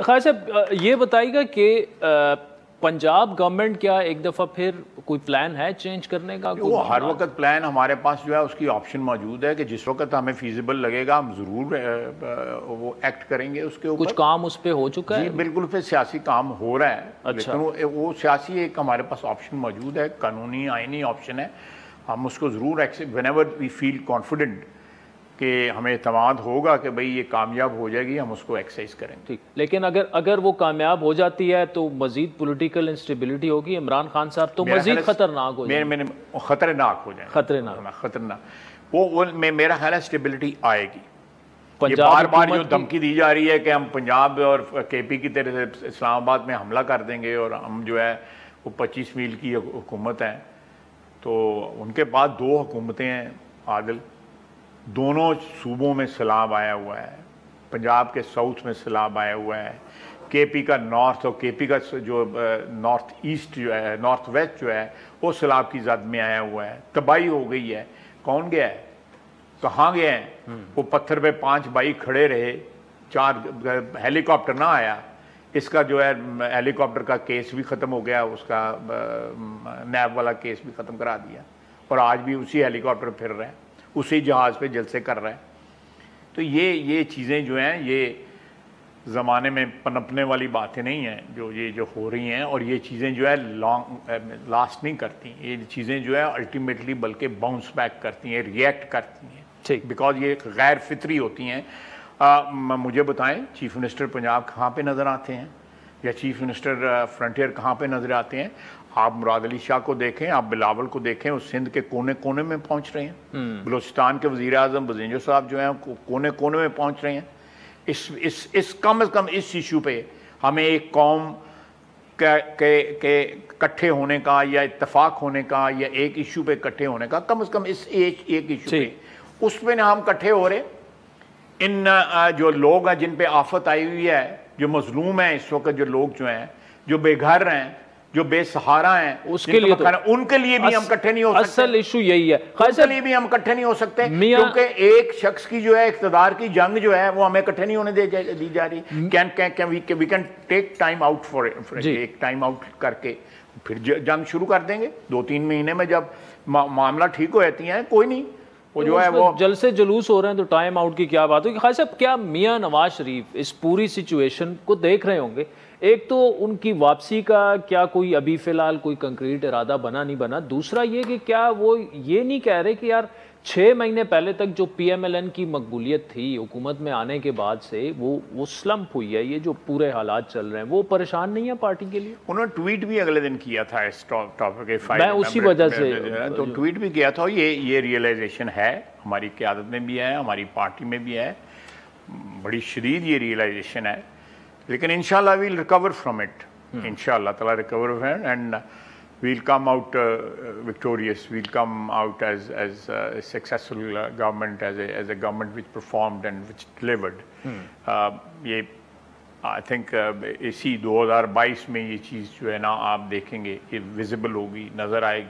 خیر صاحب یہ بتائیے گا کہ پنجاب گورنمنٹ کیا ایک دفعہ پھر کوئی پلان ہے چینج کرنے کا؟ وہ ہر وقت پلان ہمارے پاس جو ہے اس کی آپشن موجود ہے کہ جس وقت ہمیں فیزیبل لگے گا ہم ضرور وہ ایکٹ کریں گے اس کے اوپر. کچھ کام اس پہ ہو چکا ہے؟ جی بالکل، پھر سیاسی کام ہو رہا ہے. اچھا. لیکن وہ سیاسی ایک ہمارے پاس آپشن موجود ہے، قانونی آئینی آپشن ہے. ہم اس کو ضرور whenever we feel confident کہ ہمیں اعتماد ہوگا کہ بھئی یہ کامیاب ہو جائے گی، ہم اس کو ایکسرسائز کریں گے. ٹھیک، لیکن اگر وہ کامیاب ہو جاتی ہے تو مزید پولیٹیکل انسٹیبلٹی ہوگی. عمران خان صاحب تو مزید خطرناک ہو جائیں گے. خطرناک ہو جائیں گے. خطرناک وہ میرا خیال ہے اسٹیبلٹی آئے گی. یہ بار بار جو دھمکی دی جا رہی ہے کہ ہم پنجاب اور کے پی کی طرف سے اسلام آباد میں حملہ کر دیں گے اور ہم جو ہے وہ 25 میل کی حکومت ہے، تو ان کے بعد 2 حکومتیں ہیں عادل. دونوں صوبوں میں سیلاب آیا ہوا ہے. پنجاب کے ساؤتھ میں سیلاب آیا ہوا ہے، کے پی کا نارتھ اور کے پی کا جو نارتھ ایسٹ جو ہے، نارتھ ویسٹ جو ہے وہ سیلاب کی زد میں آیا ہوا ہے. تباہی ہو گئی ہے. کون گیا ہے؟ کہاں گئے ہیں؟ وہ پتھر پہ 5 بھائی کھڑے رہے، 4 ہیلی کاپٹر نہ آیا. اس کا جو ہے ہیلی کاپٹر کا کیس بھی ختم ہو گیا، اس کا نیب والا کیس بھی ختم کرا دیا، اور آج بھی اسی ہیلی کاپٹر پھر رہے ہیں، اسی جہاز پہ جلسے کر رہے ہیں. تو یہ چیزیں جو ہیں یہ زمانے میں پنپنے والی باتیں نہیں ہیں جو ہو رہی ہیں، اور یہ چیزیں جو ہے لاسٹ نہیں کرتی. یہ چیزیں جو ہے الٹیمیٹلی بلکہ باؤنس بیک کرتی ہیں، ریئیکٹ کرتی ہیں، بیکاز یہ غیر فطری ہوتی ہیں. مجھے بتائیں چیف منسٹر پنجاب کہاں پہ نظر آتے ہیں، یا چیف منسٹر فرنٹیئر کہاں پہ نظر آتے ہیں؟ آپ مراد علی شاہ کو دیکھیں، آپ بلاول کو دیکھیں، وہ سندھ کے کونے کونے میں پہنچ رہے ہیں. بلوچستان کے وزیر اعظم بزنجو صاحب جو ہیں کونے کونے میں پہنچ رہے ہیں. اس کم از کم اس ایشو پہ ہمیں ایک قوم کے اکٹھے ہونے کا یا اتفاق ہونے کا یا ایک ایشو پہ اکٹھے ہونے کا، کم از کم اس ایک ایشو پہ اس پہ ہم اکٹھے ہو رہے. ان جو لوگ ہیں جن پہ آفت آئی ہوئی ہے، جو مظلوم ہیں اس وقت، جو لوگ جو ہیں جو بے گھر ہیں، جو بے سہارا ہیں، اس کے لیے ان کے لیے بھی ہم اکٹھے نہیں ہو سکتے. اصل ایشو یہی ہے، ان کے لیے بھی ہم اکٹھے نہیں ہو سکتے، کیونکہ ایک شخص کی جو ہے اقتدار کی جنگ جو ہے وہ ہمیں اکٹھے نہیں ہونے دی جا رہی. We can take time out for ایک ٹائم آؤٹ کر کے پھر جنگ شروع کر دیں گے. 2-3 مہینے میں جب معاملہ ٹھیک ہو جاتی ہیں، کوئی نہیں، وہ جو ہے وہ جلسے جلوس ہو رہے ہیں تو ٹائم آؤٹ کی کیا بات ہوگی. خیر صاحب کیا میاں نواز شریف اس پوری سچویشن کو دیکھ رہے ہوں گے؟ ایک تو ان کی واپسی کا کیا کوئی ابھی فی الحال کوئی کنکریٹ ارادہ بنا نہیں بنا. دوسرا یہ کہ کیا وہ یہ نہیں کہہ رہے کہ یار 6 مہینے پہلے تک جو پی ایم ایل این کی مقبولیت تھی حکومت میں آنے کے بعد سے وہ سلمپ ہوئی ہے، یہ جو پورے حالات چل رہے ہیں وہ پریشان نہیں ہے پارٹی کے لیے؟ انہوں نے ٹویٹ بھی اگلے دن کیا تھا اس ٹاپک کے میں اسی وجہ سے تو ٹویٹ بھی کیا تھا. یہ ریئلائزیشن ہے، ہماری قیادت میں بھی ہے، ہماری پارٹی میں بھی ہے، بڑی شدید یہ ریئلائزیشن ہے. لیکن انشاءاللہ we'll recover from it. انشاءاللہ تعالیٰ recover from it and we'll come out victorious. We'll come out as a successful government, as a government which performed and which delivered. یہ I think اسی 2022 میں یہ چیز جو ہے نا آپ دیکھیں گے یہ ویزیبل ہوگی، نظر آئے گی.